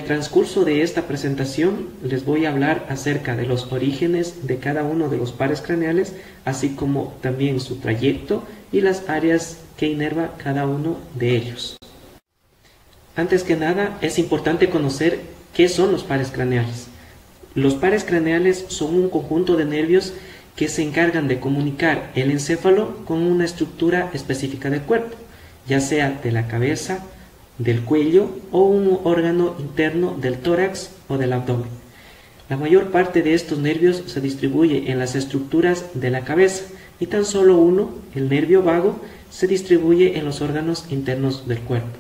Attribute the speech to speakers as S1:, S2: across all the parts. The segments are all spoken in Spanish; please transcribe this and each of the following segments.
S1: transcurso de esta presentación les voy a hablar acerca de los orígenes de cada uno de los pares craneales, así como también su trayecto y las áreas que inerva cada uno de ellos. Antes que nada, es importante conocer qué son los pares craneales. Los pares craneales son un conjunto de nervios que se encargan de comunicar el encéfalo con una estructura específica del cuerpo, ya sea de la cabeza, del cuello o un órgano interno del tórax o del abdomen. La mayor parte de estos nervios se distribuye en las estructuras de la cabeza y tan solo uno, el nervio vago, se distribuye en los órganos internos del cuerpo.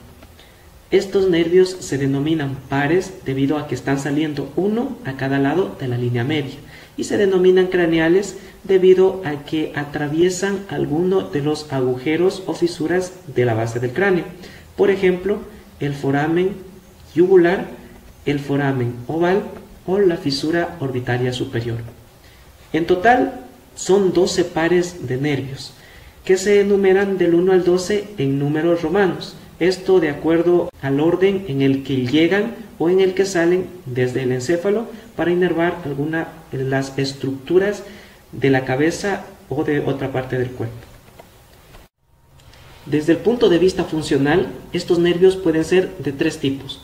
S1: Estos nervios se denominan pares debido a que están saliendo uno a cada lado de la línea media y se denominan craneales debido a que atraviesan alguno de los agujeros o fisuras de la base del cráneo. Por ejemplo, el foramen yugular, el foramen oval o la fisura orbitaria superior. En total son 12 pares de nervios que se enumeran del 1 al 12 en números romanos. Esto de acuerdo al orden en el que llegan o en el que salen desde el encéfalo para inervar alguna de las estructuras de la cabeza o de otra parte del cuerpo. Desde el punto de vista funcional, estos nervios pueden ser de tres tipos: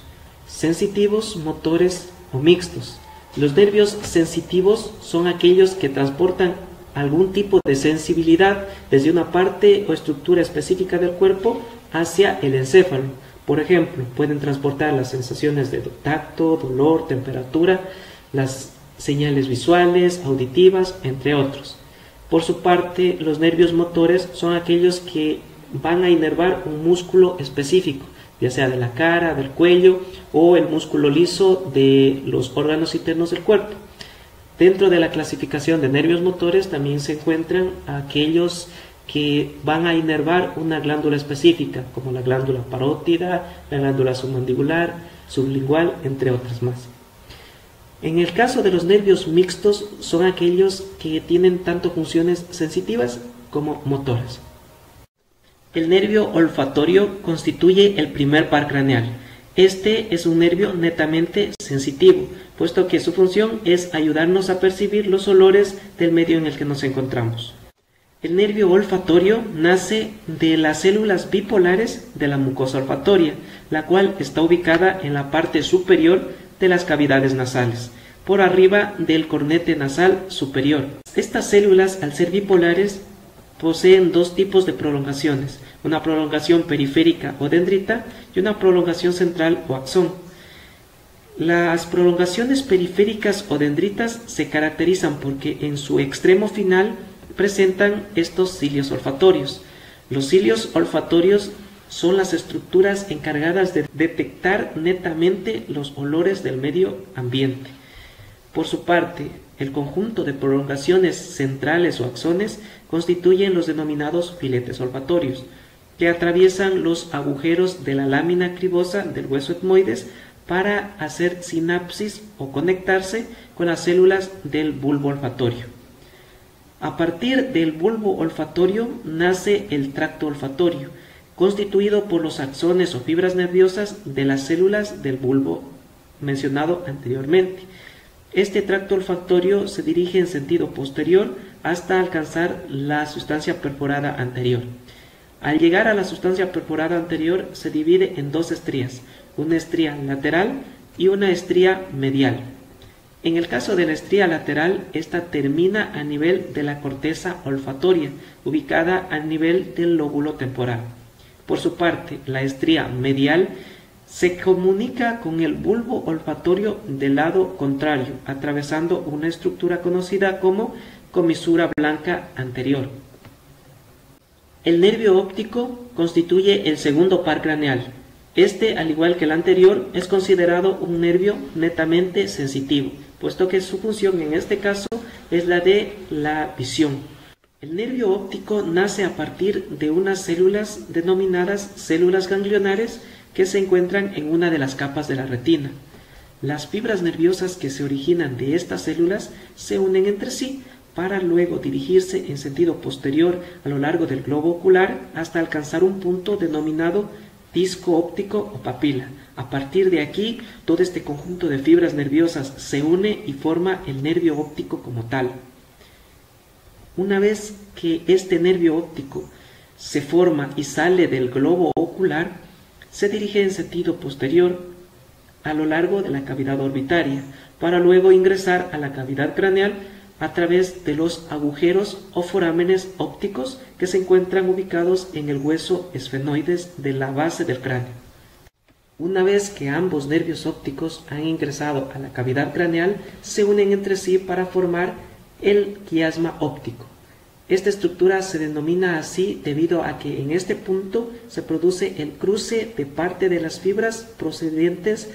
S1: sensitivos, motores o mixtos. Los nervios sensitivos son aquellos que transportan algún tipo de sensibilidad desde una parte o estructura específica del cuerpo hacia el encéfalo. Por ejemplo, pueden transportar las sensaciones de tacto, dolor, temperatura, las señales visuales, auditivas, entre otros. Por su parte, los nervios motores son aquellos que van a inervar un músculo específico, ya sea de la cara, del cuello o el músculo liso de los órganos internos del cuerpo. Dentro de la clasificación de nervios motores también se encuentran aquellos que van a inervar una glándula específica, como la glándula parótida, la glándula submandibular, sublingual, entre otras más. En el caso de los nervios mixtos, son aquellos que tienen tanto funciones sensitivas como motoras. El nervio olfatorio constituye el primer par craneal. Este es un nervio netamente sensitivo, puesto que su función es ayudarnos a percibir los olores del medio en el que nos encontramos. El nervio olfatorio nace de las células bipolares de la mucosa olfatoria, la cual está ubicada en la parte superior de las cavidades nasales, por arriba del cornete nasal superior. Estas células, al ser bipolares, poseen dos tipos de prolongaciones, una prolongación periférica o dendrita y una prolongación central o axón. Las prolongaciones periféricas o dendritas se caracterizan porque en su extremo final presentan estos cilios olfatorios. Los cilios olfatorios son las estructuras encargadas de detectar netamente los olores del medio ambiente. Por su parte, el conjunto de prolongaciones centrales o axones constituyen los denominados filetes olfatorios, que atraviesan los agujeros de la lámina cribosa del hueso etmoides para hacer sinapsis o conectarse con las células del bulbo olfatorio. A partir del bulbo olfatorio nace el tracto olfatorio, constituido por los axones o fibras nerviosas de las células del bulbo mencionado anteriormente. Este tracto olfatorio se dirige en sentido posterior hasta alcanzar la sustancia perforada anterior. Al llegar a la sustancia perforada anterior se divide en dos estrías, una estría lateral y una estría medial. En el caso de la estría lateral, esta termina a nivel de la corteza olfatoria, ubicada a nivel del lóbulo temporal. Por su parte, la estría medial se comunica con el bulbo olfatorio del lado contrario, atravesando una estructura conocida como comisura blanca anterior. El nervio óptico constituye el segundo par craneal. Este, al igual que el anterior, es considerado un nervio netamente sensitivo, puesto que su función en este caso es la de la visión. El nervio óptico nace a partir de unas células denominadas células ganglionares que se encuentran en una de las capas de la retina. Las fibras nerviosas que se originan de estas células se unen entre sí para luego dirigirse en sentido posterior a lo largo del globo ocular hasta alcanzar un punto denominado disco óptico o papila. A partir de aquí, todo este conjunto de fibras nerviosas se une y forma el nervio óptico como tal. Una vez que este nervio óptico se forma y sale del globo ocular, se dirige en sentido posterior a lo largo de la cavidad orbitaria, para luego ingresar a la cavidad craneal a través de los agujeros o forámenes ópticos que se encuentran ubicados en el hueso esfenoides de la base del cráneo. Una vez que ambos nervios ópticos han ingresado a la cavidad craneal, se unen entre sí para formar el quiasma óptico. Esta estructura se denomina así debido a que en este punto se produce el cruce de parte de las fibras procedentes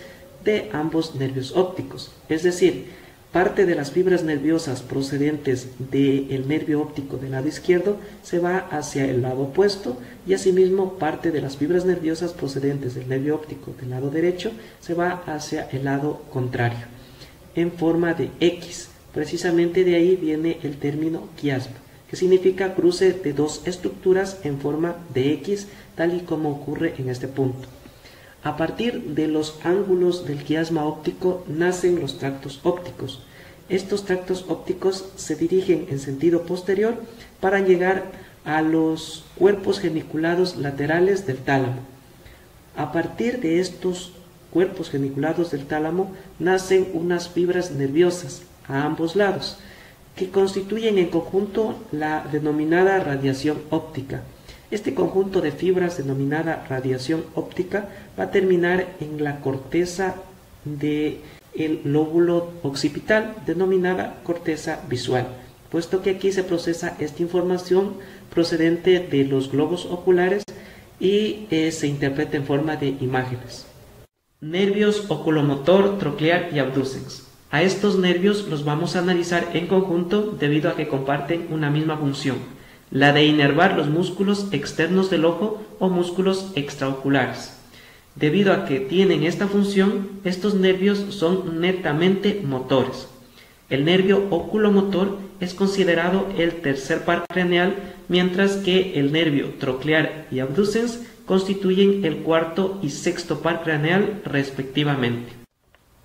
S1: de ambos nervios ópticos, es decir, parte de las fibras nerviosas procedentes del nervio óptico del lado izquierdo se va hacia el lado opuesto y asimismo parte de las fibras nerviosas procedentes del nervio óptico del lado derecho se va hacia el lado contrario, en forma de X. Precisamente de ahí viene el término quiasma, que significa cruce de dos estructuras en forma de X, tal y como ocurre en este punto. A partir de los ángulos del quiasma óptico nacen los tractos ópticos. Estos tractos ópticos se dirigen en sentido posterior para llegar a los cuerpos geniculados laterales del tálamo. A partir de estos cuerpos geniculados del tálamo nacen unas fibras nerviosas a ambos lados, que constituyen en conjunto la denominada radiación óptica. Este conjunto de fibras denominada radiación óptica va a terminar en la corteza del lóbulo occipital, denominada corteza visual, puesto que aquí se procesa esta información procedente de los globos oculares y se interpreta en forma de imágenes. Nervios oculomotor, troclear y abducens. A estos nervios los vamos a analizar en conjunto debido a que comparten una misma función, la de inervar los músculos externos del ojo o músculos extraoculares. Debido a que tienen esta función, estos nervios son netamente motores. El nervio oculomotor es considerado el tercer par craneal, mientras que el nervio troclear y abducens constituyen el cuarto y sexto par craneal respectivamente.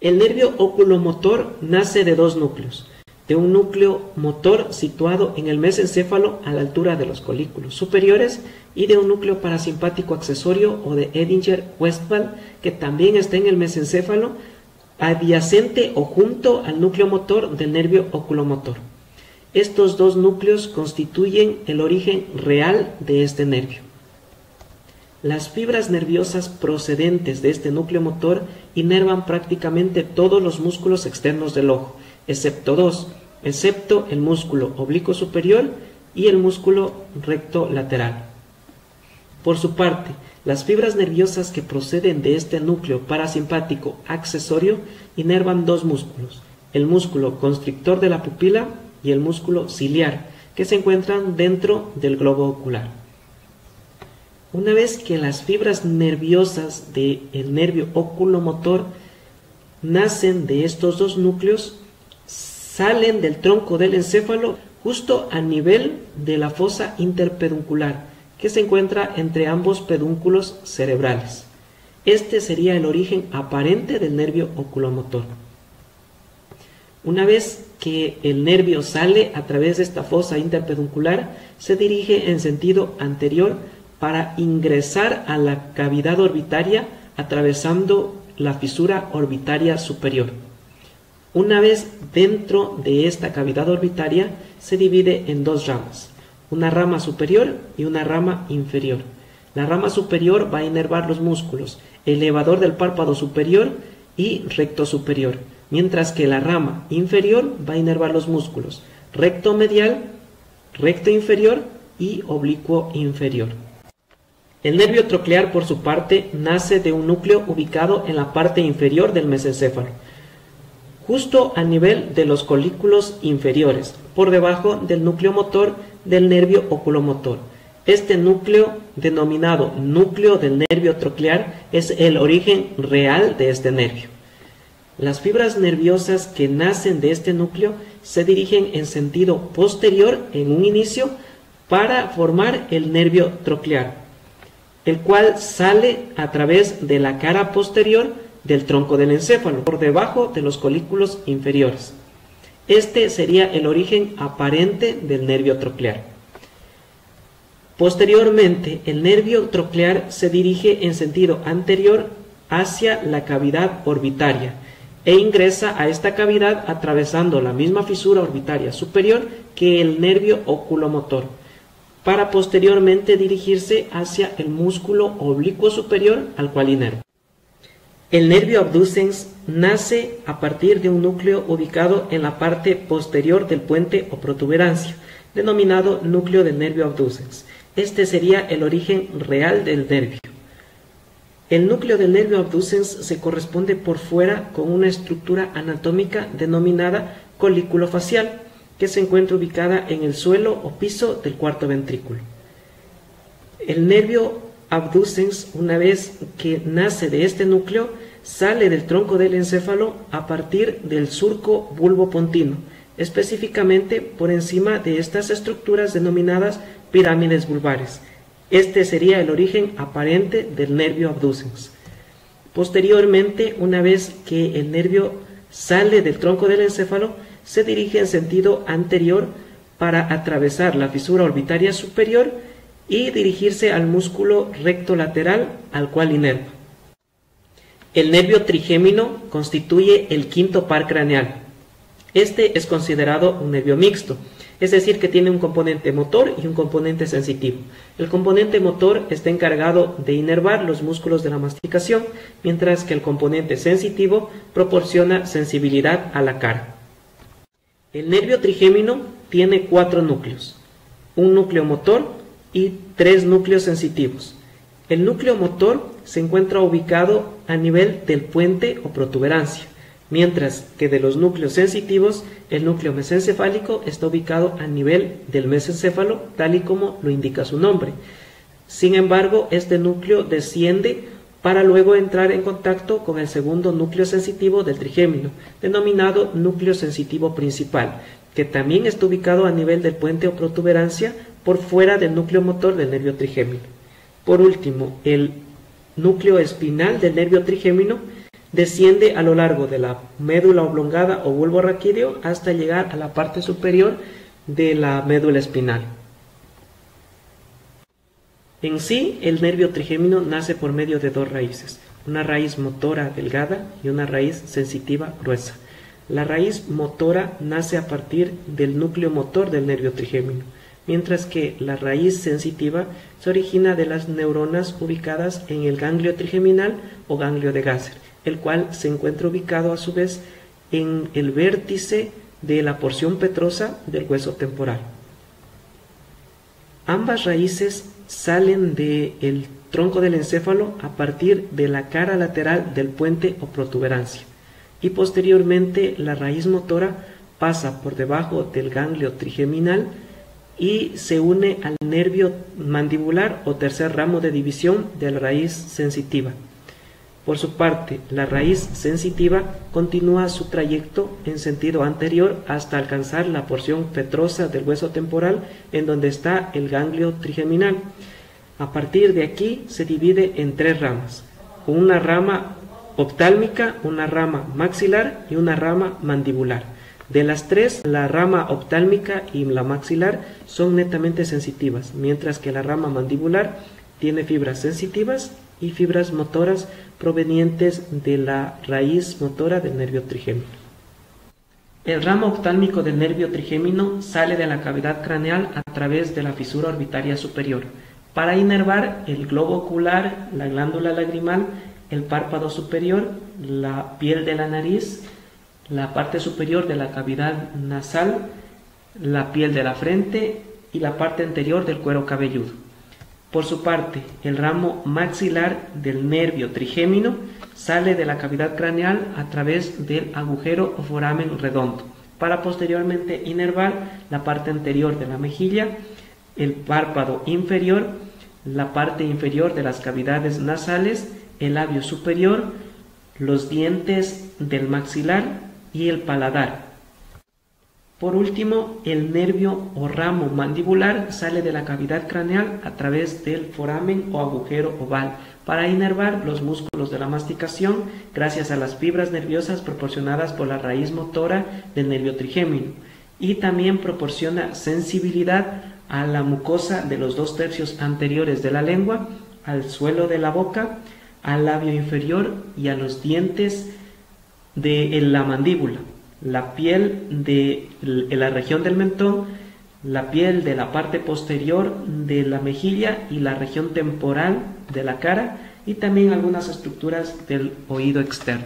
S1: El nervio oculomotor nace de dos núcleos, de un núcleo motor situado en el mesencéfalo a la altura de los colículos superiores y de un núcleo parasimpático accesorio o de Edinger-Westphal que también está en el mesencéfalo adyacente o junto al núcleo motor del nervio oculomotor. Estos dos núcleos constituyen el origen real de este nervio. Las fibras nerviosas procedentes de este núcleo motor inervan prácticamente todos los músculos externos del ojo, excepto dos, excepto el músculo oblicuo superior y el músculo recto lateral. Por su parte, las fibras nerviosas que proceden de este núcleo parasimpático accesorio inervan dos músculos, el músculo constrictor de la pupila y el músculo ciliar, que se encuentran dentro del globo ocular. Una vez que las fibras nerviosas del nervio oculomotor nacen de estos dos núcleos, salen del tronco del encéfalo justo a nivel de la fosa interpeduncular, que se encuentra entre ambos pedúnculos cerebrales. Este sería el origen aparente del nervio oculomotor. Una vez que el nervio sale a través de esta fosa interpeduncular, se dirige en sentido anterior para ingresar a la cavidad orbitaria atravesando la fisura orbitaria superior. Una vez dentro de esta cavidad orbitaria, se divide en dos ramas, una rama superior y una rama inferior. La rama superior va a inervar los músculos elevador del párpado superior y recto superior, mientras que la rama inferior va a inervar los músculos recto medial, recto inferior y oblicuo inferior. El nervio troclear, por su parte, nace de un núcleo ubicado en la parte inferior del mesencéfalo, justo a nivel de los colículos inferiores, por debajo del núcleo motor del nervio oculomotor. Este núcleo, denominado núcleo del nervio troclear, es el origen real de este nervio. Las fibras nerviosas que nacen de este núcleo se dirigen en sentido posterior en un inicio para formar el nervio troclear. el cual sale a través de la cara posterior del tronco del encéfalo, por debajo de los colículos inferiores. Este sería el origen aparente del nervio troclear. Posteriormente, el nervio troclear se dirige en sentido anterior hacia la cavidad orbitaria e ingresa a esta cavidad atravesando la misma fisura orbitaria superior que el nervio oculomotor, para posteriormente dirigirse hacia el músculo oblicuo superior al cual inerva. El nervio abducens nace a partir de un núcleo ubicado en la parte posterior del puente o protuberancia, denominado núcleo del nervio abducens. Este sería el origen real del nervio. El núcleo del nervio abducens se corresponde por fuera con una estructura anatómica denominada colículo facial, que se encuentra ubicada en el suelo o piso del cuarto ventrículo. El nervio abducens, una vez que nace de este núcleo, sale del tronco del encéfalo a partir del surco bulbopontino, específicamente por encima de estas estructuras denominadas pirámides vulvares. Este sería el origen aparente del nervio abducens. Posteriormente, una vez que el nervio sale del tronco del encéfalo, se dirige en sentido anterior para atravesar la fisura orbitaria superior y dirigirse al músculo recto lateral al cual inerva. El nervio trigémino constituye el quinto par craneal. Este es considerado un nervio mixto, es decir, que tiene un componente motor y un componente sensitivo. El componente motor está encargado de inervar los músculos de la masticación, mientras que el componente sensitivo proporciona sensibilidad a la cara. El nervio trigémino tiene 4 núcleos, un núcleo motor y 3 núcleos sensitivos. El núcleo motor se encuentra ubicado a nivel del puente o protuberancia, mientras que de los núcleos sensitivos, el núcleo mesencefálico está ubicado a nivel del mesencéfalo, tal y como lo indica su nombre. Sin embargo, este núcleo desciende para luego entrar en contacto con el segundo núcleo sensitivo del trigémino, denominado núcleo sensitivo principal, que también está ubicado a nivel del puente o protuberancia por fuera del núcleo motor del nervio trigémino. Por último, el núcleo espinal del nervio trigémino desciende a lo largo de la médula oblongada o bulbo raquídeo hasta llegar a la parte superior de la médula espinal. En sí, el nervio trigémino nace por medio de 2 raíces, una raíz motora delgada y una raíz sensitiva gruesa. La raíz motora nace a partir del núcleo motor del nervio trigémino, mientras que la raíz sensitiva se origina de las neuronas ubicadas en el ganglio trigeminal o ganglio de Gasser, el cual se encuentra ubicado a su vez en el vértice de la porción petrosa del hueso temporal. Ambas raíces salen del tronco del encéfalo a partir de la cara lateral del puente o protuberancia, y posteriormente la raíz motora pasa por debajo del ganglio trigeminal y se une al nervio mandibular o tercer ramo de división de la raíz sensitiva. Por su parte, la raíz sensitiva continúa su trayecto en sentido anterior hasta alcanzar la porción petrosa del hueso temporal, en donde está el ganglio trigeminal. A partir de aquí se divide en 3 ramas, una rama oftálmica, una rama maxilar y una rama mandibular. De las 3, la rama oftálmica y la maxilar son netamente sensitivas, mientras que la rama mandibular tiene fibras sensitivas y fibras motoras provenientes de la raíz motora del nervio trigémino. El ramo oftálmico del nervio trigémino sale de la cavidad craneal a través de la fisura orbitaria superior para inervar el globo ocular, la glándula lagrimal, el párpado superior, la piel de la nariz, la parte superior de la cavidad nasal, la piel de la frente y la parte anterior del cuero cabelludo. Por su parte, el ramo maxilar del nervio trigémino sale de la cavidad craneal a través del agujero o foramen redondo, para posteriormente inervar la parte anterior de la mejilla, el párpado inferior, la parte inferior de las cavidades nasales, el labio superior, los dientes del maxilar y el paladar. Por último, el nervio o ramo mandibular sale de la cavidad craneal a través del foramen o agujero oval para inervar los músculos de la masticación gracias a las fibras nerviosas proporcionadas por la raíz motora del nervio trigémino, y también proporciona sensibilidad a la mucosa de los 2/3 anteriores de la lengua, al suelo de la boca, al labio inferior y a los dientes de la mandíbula, la piel de la región del mentón, la piel de la parte posterior de la mejilla y la región temporal de la cara, y también algunas estructuras del oído externo.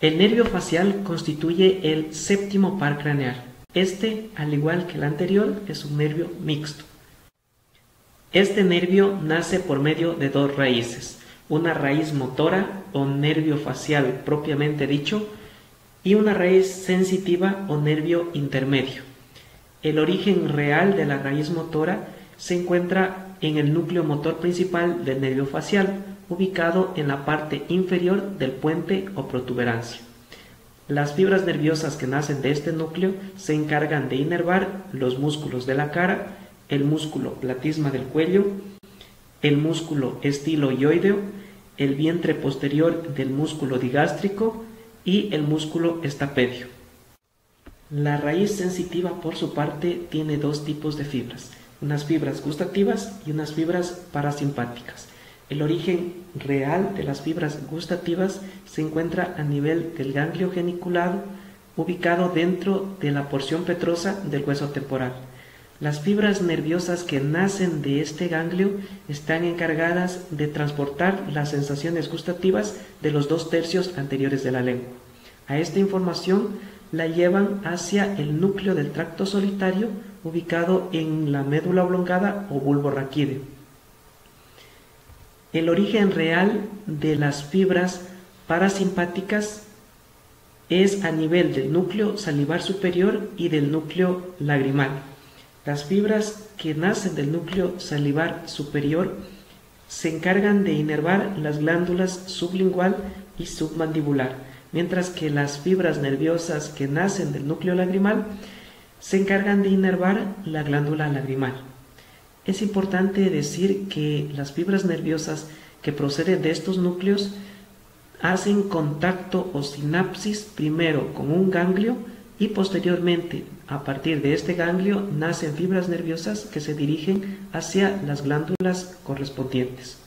S1: El nervio facial constituye el séptimo par craneal. Este, al igual que el anterior, es un nervio mixto. Este nervio nace por medio de dos raíces: una raíz motora o nervio facial propiamente dicho, y una raíz sensitiva o nervio intermedio. El origen real de la raíz motora se encuentra en el núcleo motor principal del nervio facial, ubicado en la parte inferior del puente o protuberancia. Las fibras nerviosas que nacen de este núcleo se encargan de inervar los músculos de la cara, el músculo platisma del cuello, el músculo estiloioideo, el vientre posterior del músculo digástrico y el músculo estapedio. La raíz sensitiva, por su parte, tiene dos tipos de fibras: unas fibras gustativas y unas fibras parasimpáticas. El origen real de las fibras gustativas se encuentra a nivel del ganglio geniculado, ubicado dentro de la porción petrosa del hueso temporal. Las fibras nerviosas que nacen de este ganglio están encargadas de transportar las sensaciones gustativas de los 2/3 anteriores de la lengua. A esta información la llevan hacia el núcleo del tracto solitario, ubicado en la médula oblongada o bulbo raquídeo. El origen real de las fibras parasimpáticas es a nivel del núcleo salivar superior y del núcleo lagrimal. Las fibras que nacen del núcleo salivar superior se encargan de inervar las glándulas sublingual y submandibular, mientras que las fibras nerviosas que nacen del núcleo lagrimal se encargan de inervar la glándula lagrimal. Es importante decir que las fibras nerviosas que proceden de estos núcleos hacen contacto o sinapsis primero con un ganglio y posteriormente, a partir de este ganglio, nacen fibras nerviosas que se dirigen hacia las glándulas correspondientes.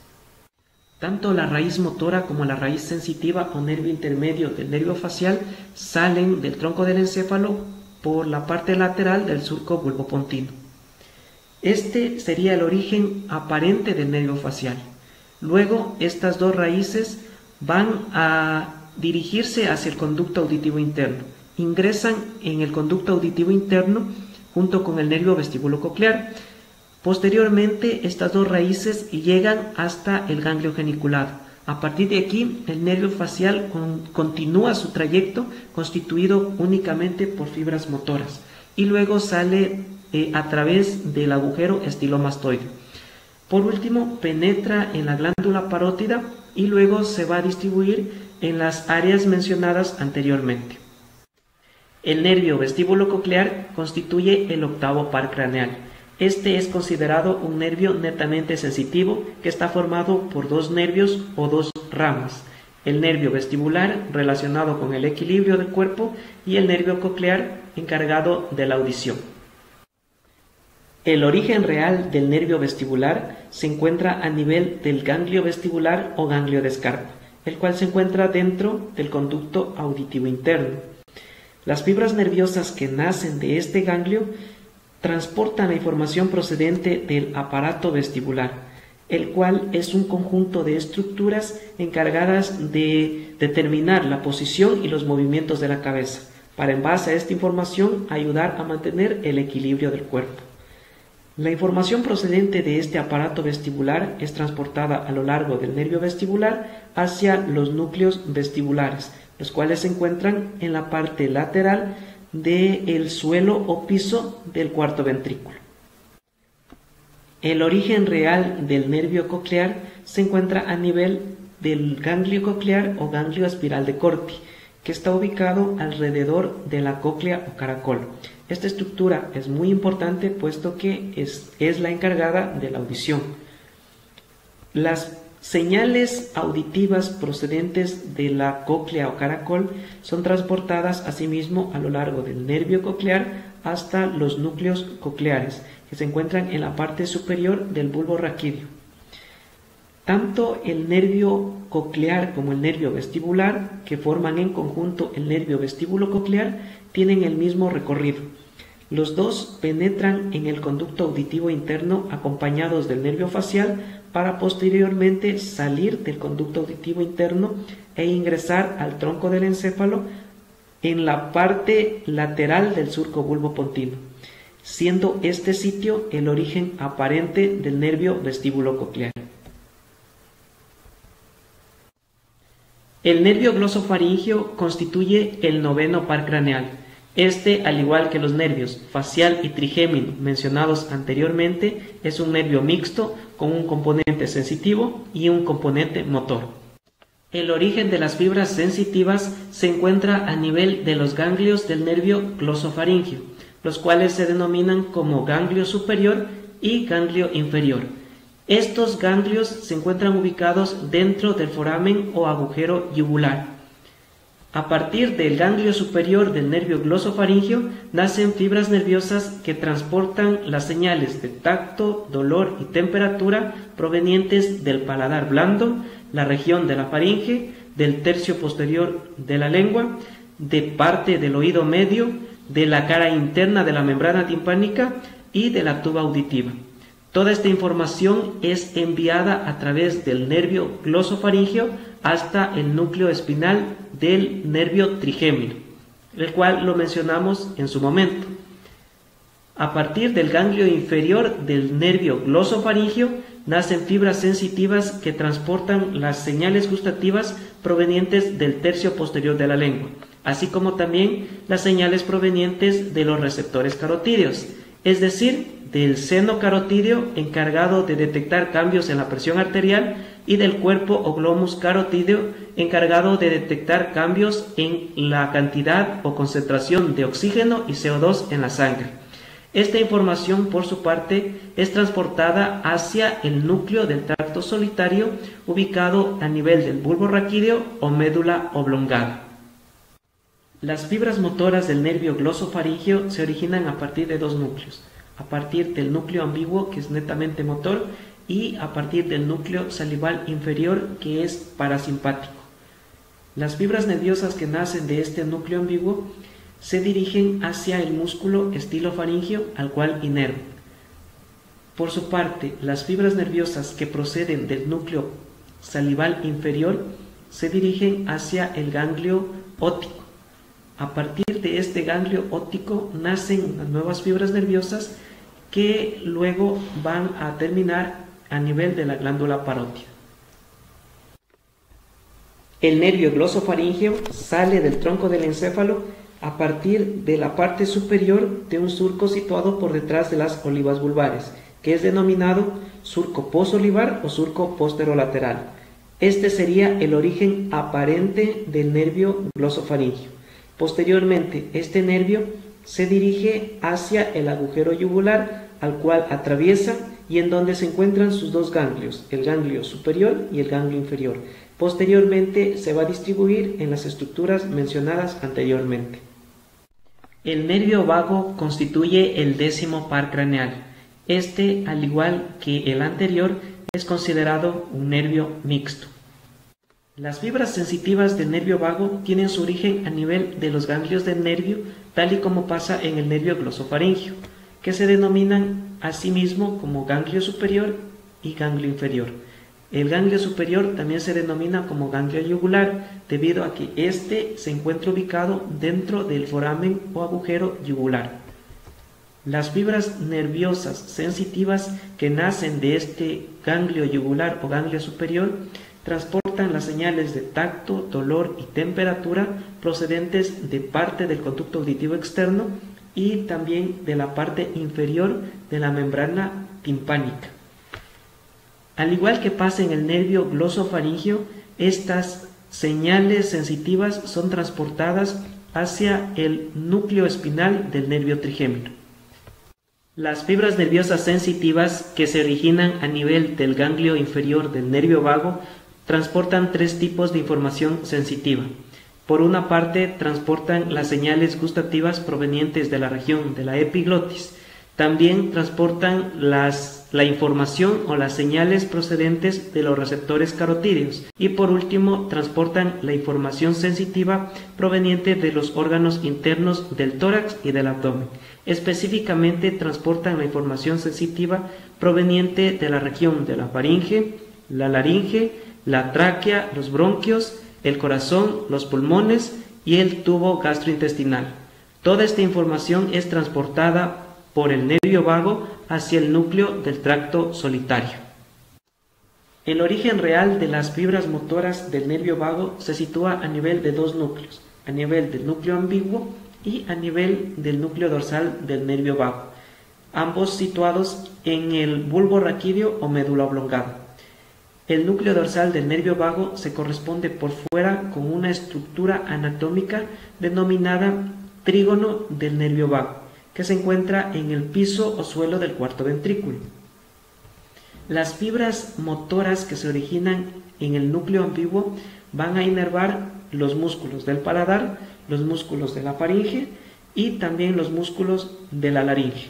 S1: Tanto la raíz motora como la raíz sensitiva o nervio intermedio del nervio facial salen del tronco del encéfalo por la parte lateral del surco bulbopontino. Este sería el origen aparente del nervio facial. Luego, estas dos raíces van a dirigirse hacia el conducto auditivo interno. Ingresan en el conducto auditivo interno junto con el nervio vestibulo-coclear. Posteriormente, estas dos raíces llegan hasta el ganglio geniculado. A partir de aquí, el nervio facial continúa su trayecto, constituido únicamente por fibras motoras, y luego sale a través del agujero estilomastoideo. Por último, penetra en la glándula parótida y luego se va a distribuir en las áreas mencionadas anteriormente. El nervio vestíbulo-coclear constituye el octavo par craneal. Este es considerado un nervio netamente sensitivo que está formado por dos nervios o dos ramas: el nervio vestibular, relacionado con el equilibrio del cuerpo, y el nervio coclear, encargado de la audición. El origen real del nervio vestibular se encuentra a nivel del ganglio vestibular o ganglio de Scarpa, el cual se encuentra dentro del conducto auditivo interno. Las fibras nerviosas que nacen de este ganglio transportan la información procedente del aparato vestibular, el cual es un conjunto de estructuras encargadas de determinar la posición y los movimientos de la cabeza, para en base a esta información ayudar a mantener el equilibrio del cuerpo. La información procedente de este aparato vestibular es transportada a lo largo del nervio vestibular hacia los núcleos vestibulares, los cuales se encuentran en la parte lateral del suelo o piso del cuarto ventrículo. El origen real del nervio coclear se encuentra a nivel del ganglio coclear o ganglio espiral de Corti. que está ubicado alrededor de la cóclea o caracol. Esta estructura es muy importante puesto que es la encargada de la audición. Las señales auditivas procedentes de la cóclea o caracol son transportadas asimismo a lo largo del nervio coclear hasta los núcleos cocleares, que se encuentran en la parte superior del bulbo raquídeo. Tanto el nervio coclear como el nervio vestibular, que forman en conjunto el nervio vestíbulo-coclear, tienen el mismo recorrido. Los dos penetran en el conducto auditivo interno acompañados del nervio facial para posteriormente salir del conducto auditivo interno e ingresar al tronco del encéfalo en la parte lateral del surco bulbopontino, siendo este sitio el origen aparente del nervio vestíbulo-coclear. El nervio glosofaríngeo constituye el noveno par craneal. Este, al igual que los nervios facial y trigémino mencionados anteriormente, es un nervio mixto con un componente sensitivo y un componente motor. El origen de las fibras sensitivas se encuentra a nivel de los ganglios del nervio glosofaríngeo, los cuales se denominan como ganglio superior y ganglio inferior. Estos ganglios se encuentran ubicados dentro del foramen o agujero yugular. A partir del ganglio superior del nervio glosofaríngeo nacen fibras nerviosas que transportan las señales de tacto, dolor y temperatura provenientes del paladar blando, la región de la faringe, del tercio posterior de la lengua, de parte del oído medio, de la cara interna de la membrana timpánica y de la tuba auditiva. Toda esta información es enviada a través del nervio glosofaríngeo hasta el núcleo espinal del nervio trigémino, el cual lo mencionamos en su momento. A partir del ganglio inferior del nervio glosofaríngeo nacen fibras sensitivas que transportan las señales gustativas provenientes del tercio posterior de la lengua, así como también las señales provenientes de los receptores carotídeos, es decir, del seno carotídeo encargado de detectar cambios en la presión arterial y del cuerpo o glomus carotídeo encargado de detectar cambios en la cantidad o concentración de oxígeno y CO2 en la sangre. Esta información, por su parte, es transportada hacia el núcleo del tracto solitario ubicado a nivel del bulbo raquídeo o médula oblongada. Las fibras motoras del nervio glosofaríngeo se originan a partir de dos núcleos, a partir del núcleo ambiguo, que es netamente motor, y a partir del núcleo salival inferior, que es parasimpático. Las fibras nerviosas que nacen de este núcleo ambiguo se dirigen hacia el músculo estilofaríngeo, al cual inervan. Por su parte, las fibras nerviosas que proceden del núcleo salival inferior se dirigen hacia el ganglio óptico. A partir de este ganglio óptico nacen las nuevas fibras nerviosas que luego van a terminar a nivel de la glándula parótida. El nervio glosofaríngeo sale del tronco del encéfalo a partir de la parte superior de un surco situado por detrás de las olivas vulvares, que es denominado surco posolivar o surco posterolateral. Este sería el origen aparente del nervio glosofaríngeo. Posteriormente, este nervio se dirige hacia el agujero yugular, al cual atraviesa y en donde se encuentran sus dos ganglios, el ganglio superior y el ganglio inferior. Posteriormente se va a distribuir en las estructuras mencionadas anteriormente. El nervio vago constituye el décimo par craneal. Este, al igual que el anterior, es considerado un nervio mixto. Las fibras sensitivas del nervio vago tienen su origen a nivel de los ganglios del nervio, tal y como pasa en el nervio glosofaríngeo, que se denominan a sí mismo como ganglio superior y ganglio inferior. El ganglio superior también se denomina como ganglio yugular, debido a que éste se encuentra ubicado dentro del foramen o agujero yugular. Las fibras nerviosas sensitivas que nacen de este ganglio yugular o ganglio superior transportan las señales de tacto, dolor y temperatura procedentes de parte del conducto auditivo externo y también de la parte inferior de la membrana timpánica. Al igual que pasa en el nervio glosofaríngeo, estas señales sensitivas son transportadas hacia el núcleo espinal del nervio trigémino. Las fibras nerviosas sensitivas que se originan a nivel del ganglio inferior del nervio vago transportan tres tipos de información sensitiva. Por una parte, transportan las señales gustativas provenientes de la región de la epiglotis. También transportan la información o las señales procedentes de los receptores carotídeos. Y por último, transportan la información sensitiva proveniente de los órganos internos del tórax y del abdomen. Específicamente, transportan la información sensitiva proveniente de la región de la faringe, la laringe, la tráquea, los bronquios, el corazón, los pulmones y el tubo gastrointestinal. Toda esta información es transportada por el nervio vago hacia el núcleo del tracto solitario. El origen real de las fibras motoras del nervio vago se sitúa a nivel de dos núcleos, a nivel del núcleo ambiguo y a nivel del núcleo dorsal del nervio vago, ambos situados en el bulbo raquídeo o médula oblongada. El núcleo dorsal del nervio vago se corresponde por fuera con una estructura anatómica denominada trígono del nervio vago, que se encuentra en el piso o suelo del cuarto ventrículo. Las fibras motoras que se originan en el núcleo ambiguo van a inervar los músculos del paladar, los músculos de la faringe y también los músculos de la laringe.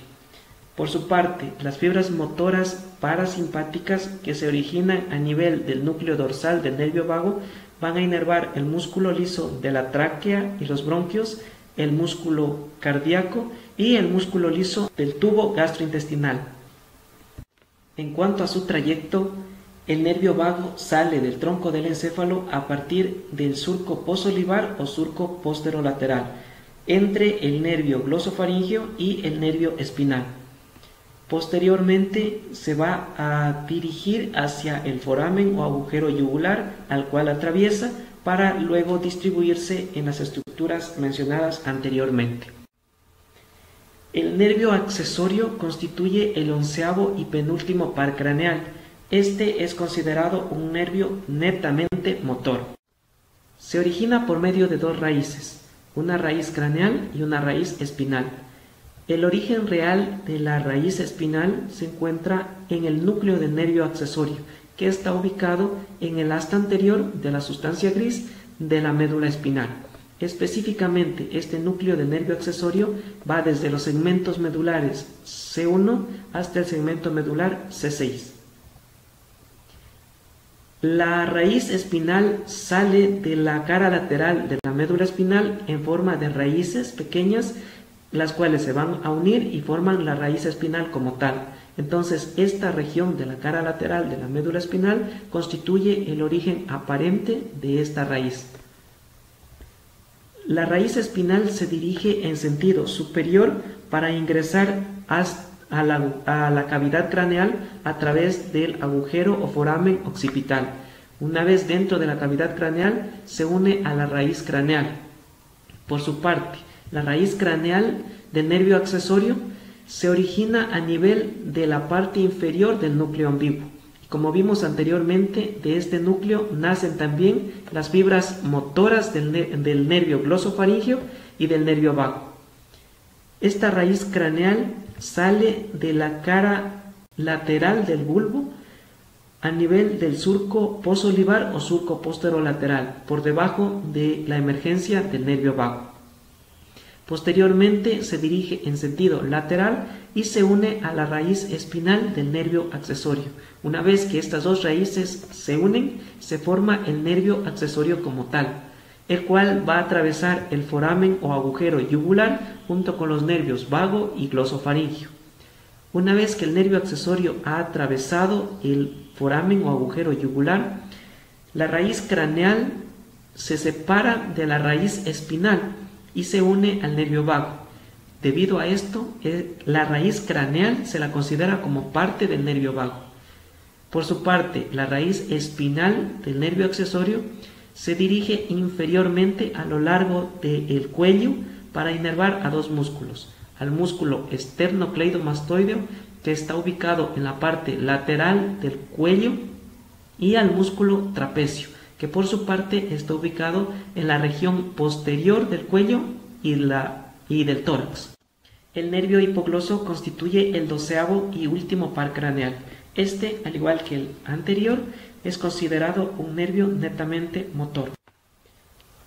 S1: Por su parte, las fibras motoras parasimpáticas que se originan a nivel del núcleo dorsal del nervio vago van a inervar el músculo liso de la tráquea y los bronquios, el músculo cardíaco y el músculo liso del tubo gastrointestinal. En cuanto a su trayecto, el nervio vago sale del tronco del encéfalo a partir del surco posolivar o surco posterolateral, entre el nervio glosofaríngeo y el nervio espinal. Posteriormente se va a dirigir hacia el foramen o agujero yugular al cual atraviesa para luego distribuirse en las estructuras mencionadas anteriormente. El nervio accesorio constituye el 11º y penúltimo par craneal. Este es considerado un nervio netamente motor. Se origina por medio de dos raíces, una raíz craneal y una raíz espinal. El origen real de la raíz espinal se encuentra en el núcleo del nervio accesorio, que está ubicado en el asta anterior de la sustancia gris de la médula espinal. Específicamente, este núcleo de nervio accesorio va desde los segmentos medulares C1 hasta el segmento medular C6. La raíz espinal sale de la cara lateral de la médula espinal en forma de raíces pequeñas, las cuales se van a unir y forman la raíz espinal como tal. Entonces, esta región de la cara lateral de la médula espinal constituye el origen aparente de esta raíz. La raíz espinal se dirige en sentido superior para ingresar a la cavidad craneal a través del agujero o foramen occipital. Una vez dentro de la cavidad craneal, se une a la raíz craneal. Por su parte, la raíz craneal del nervio accesorio se origina a nivel de la parte inferior del núcleo ambiguo. Como vimos anteriormente, de este núcleo nacen también las fibras motoras del nervio glosofaríngeo y del nervio vago. Esta raíz craneal sale de la cara lateral del bulbo a nivel del surco posolivar o surco posterolateral, por debajo de la emergencia del nervio vago. Posteriormente se dirige en sentido lateral y se une a la raíz espinal del nervio accesorio. Una vez que estas dos raíces se unen, se forma el nervio accesorio como tal, el cual va a atravesar el foramen o agujero yugular junto con los nervios vago y glosofaríngeo. Una vez que el nervio accesorio ha atravesado el foramen o agujero yugular, la raíz craneal se separa de la raíz espinal y se une al nervio vago. Debido a esto, la raíz craneal se la considera como parte del nervio vago. Por su parte, la raíz espinal del nervio accesorio se dirige inferiormente a lo largo del cuello para inervar a dos músculos, al músculo esternocleidomastoideo, que está ubicado en la parte lateral del cuello, y al músculo trapecio, que que por su parte está ubicado en la región posterior del cuello y del tórax. El nervio hipogloso constituye el 12º y último par craneal. Este, al igual que el anterior, es considerado un nervio netamente motor.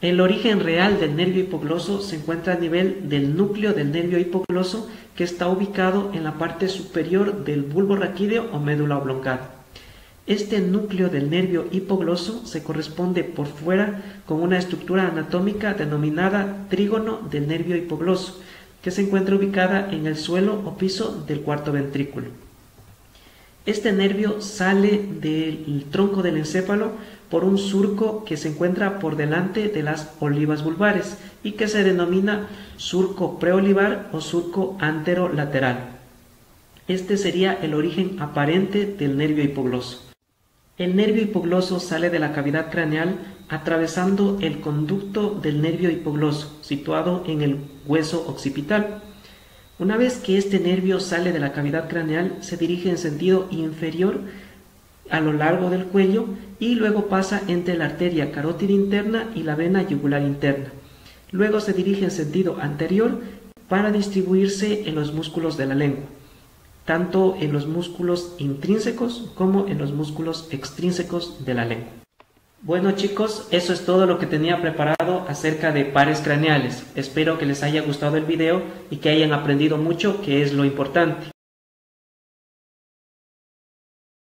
S1: El origen real del nervio hipogloso se encuentra a nivel del núcleo del nervio hipogloso, que está ubicado en la parte superior del bulbo raquídeo o médula oblongada. Este núcleo del nervio hipogloso se corresponde por fuera con una estructura anatómica denominada trígono del nervio hipogloso, que se encuentra ubicada en el suelo o piso del cuarto ventrículo. Este nervio sale del tronco del encéfalo por un surco que se encuentra por delante de las olivas vulvares y que se denomina surco preolivar o surco anterolateral. Este sería el origen aparente del nervio hipogloso. El nervio hipogloso sale de la cavidad craneal atravesando el conducto del nervio hipogloso, situado en el hueso occipital. Una vez que este nervio sale de la cavidad craneal, se dirige en sentido inferior a lo largo del cuello y luego pasa entre la arteria carótida interna y la vena yugular interna. Luego se dirige en sentido anterior para distribuirse en los músculos de la lengua, tanto en los músculos intrínsecos como en los músculos extrínsecos de la lengua. Bueno chicos, eso es todo lo que tenía preparado acerca de pares craneales. Espero que les haya gustado el video y que hayan aprendido mucho, que es lo importante.